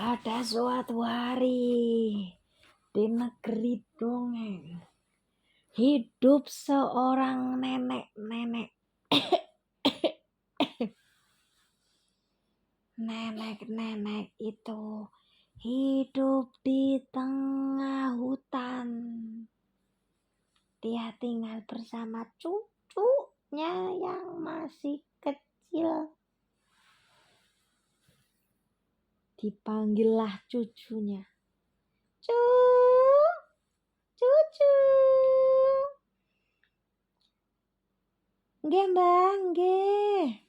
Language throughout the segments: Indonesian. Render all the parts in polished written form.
Pada suatu hari di negeri dongeng hidup seorang nenek-nenek. Nenek-nenek itu hidup di tengah hutan. Dia tinggal bersama cucunya yang masih kecil. Dipanggillah cucunya. Cucu. Nggih, Mbah, nggih.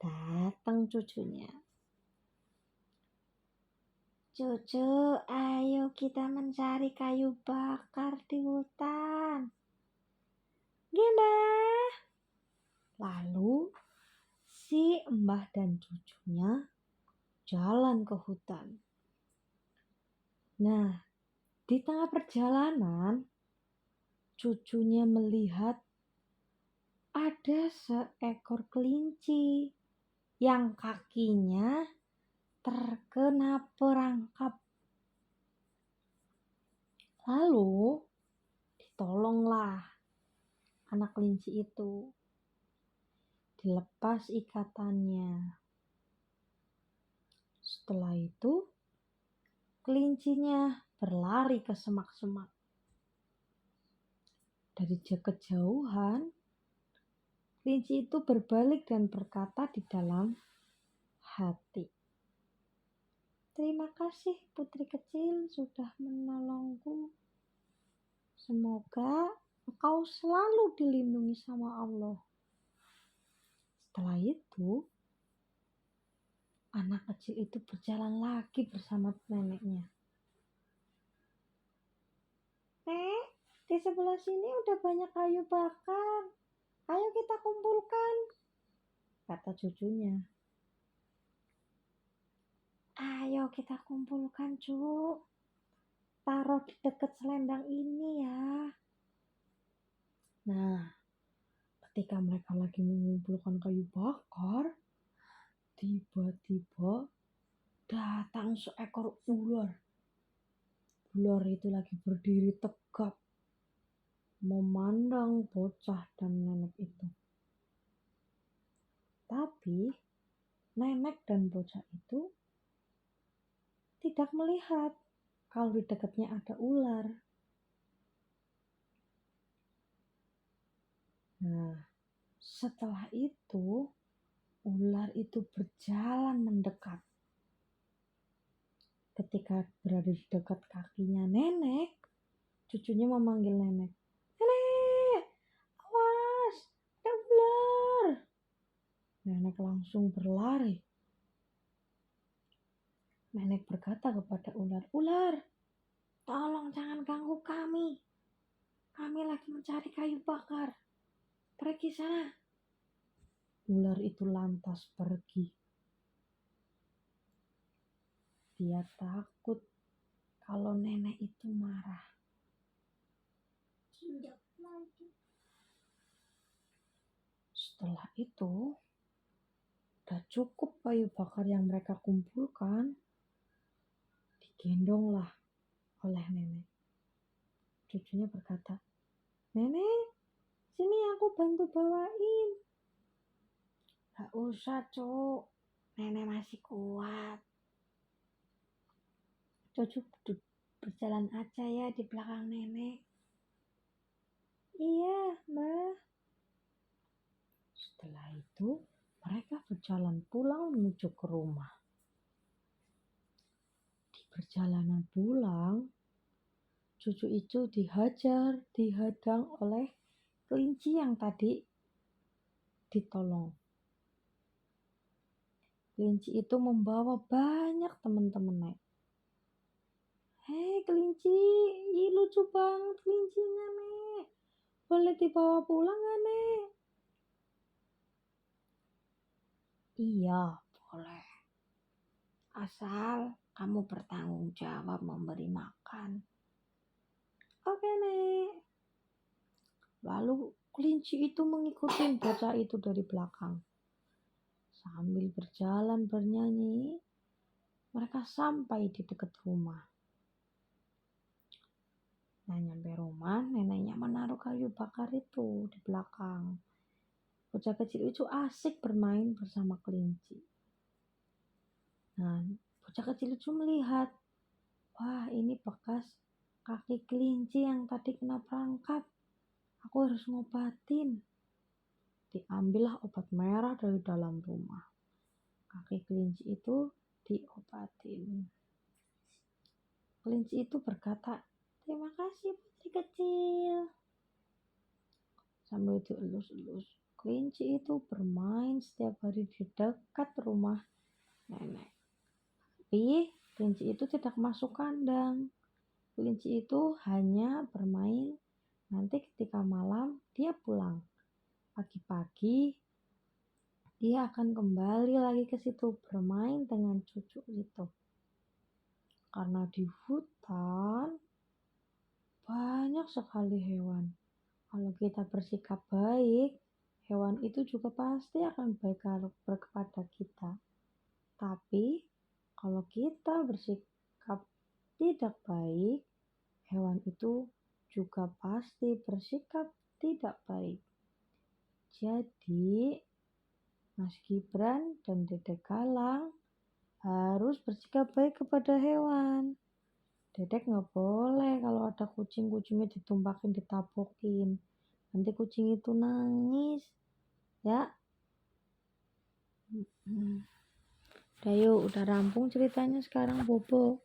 Datang cucunya. Cucu, ayo kita mencari kayu bakar di hutan. Nggih, Mbah. Lalu si Mbah dan cucunya jalan ke hutan. Nah, di tengah perjalanan cucunya melihat ada seekor kelinci yang kakinya terkena perangkap. Lalu ditolonglah anak kelinci itu. Dilepas ikatannya. Setelah itu kelincinya berlari ke semak-semak. Dari kejauhan kelinci itu berbalik dan berkata di dalam hati, "Terima kasih putri kecil sudah menolongku. Semoga engkau selalu dilindungi sama Allah." Setelah itu, anak kecil itu berjalan lagi bersama neneknya. "Nek, di sebelah sini udah banyak kayu bakar. Ayo kita kumpulkan," kata cucunya. "Ayo kita kumpulkan, Cuk. Taruh di dekat selendang ini ya." Nah, ketika mereka lagi mengumpulkan kayu bakar, tiba-tiba datang seekor ular. Ular itu lagi berdiri tegap, memandang bocah dan nenek itu. Tapi nenek dan bocah itu tidak melihat kalau di dekatnya ada ular. Nah, setelah itu ular itu berjalan mendekat. Ketika berada di dekat kakinya nenek, cucunya memanggil nenek. "Nenek, awas, ada ular." Nenek langsung berlari. Nenek berkata kepada ular, "Ular, tolong jangan ganggu kami. Kami lagi mencari kayu bakar. Pergi sana." Ular itu lantas pergi. Dia takut kalau nenek itu marah. Setelah itu, udah cukup kayu bakar yang mereka kumpulkan. Digendonglah oleh nenek. Cucunya berkata, "Nenek, sini aku bantu bawain." "Gak usah, Cuk. Nenek masih kuat. Cucu berjalan aja ya di belakang nenek." "Iya, Mbah." Setelah itu, mereka berjalan pulang menuju ke rumah. Di perjalanan pulang, cucu itu dihadang oleh kelinci yang tadi ditolong. Kelinci itu membawa banyak teman-temannya. "Hei kelinci, lucu banget kelincinya, Nek. Boleh dibawa pulang gak, Nek?" "Iya, boleh. Asal kamu bertanggung jawab memberi makan." "Oke, Nek." Lalu kelinci itu mengikuti bocah itu dari belakang. Sambil berjalan bernyanyi, Mereka sampai di dekat rumah. Nah, nyampe rumah, neneknya menaruh kayu bakar itu di belakang. Bocah kecil itu asik bermain bersama kelinci. Nah, bocah kecil itu melihat, wah, ini bekas kaki kelinci yang tadi kena perangkap. Aku harus ngobatin. Diambillah obat merah dari dalam rumah. Kaki kelinci itu diobatin. Kelinci itu berkata, terima kasih putri kecil. Sambil dielus-elus, kelinci itu bermain setiap hari di dekat rumah nenek. Tapi kelinci itu tidak masuk kandang. Kelinci itu hanya bermain, nanti ketika malam dia pulang. Pagi-pagi dia akan kembali lagi ke situ bermain dengan cucu itu. Karena di hutan banyak sekali hewan. Kalau kita bersikap baik, hewan itu juga pasti akan baik kepada kita. Tapi kalau kita bersikap tidak baik, hewan itu juga pasti bersikap tidak baik. Jadi, Mas Gibran dan Dedek Galang harus bersikap baik kepada hewan. Dedek nggak boleh kalau ada kucingnya ditumpakin, ditabokin. Nanti kucing itu nangis, ya. Udah yuk, udah rampung ceritanya sekarang, Bobo.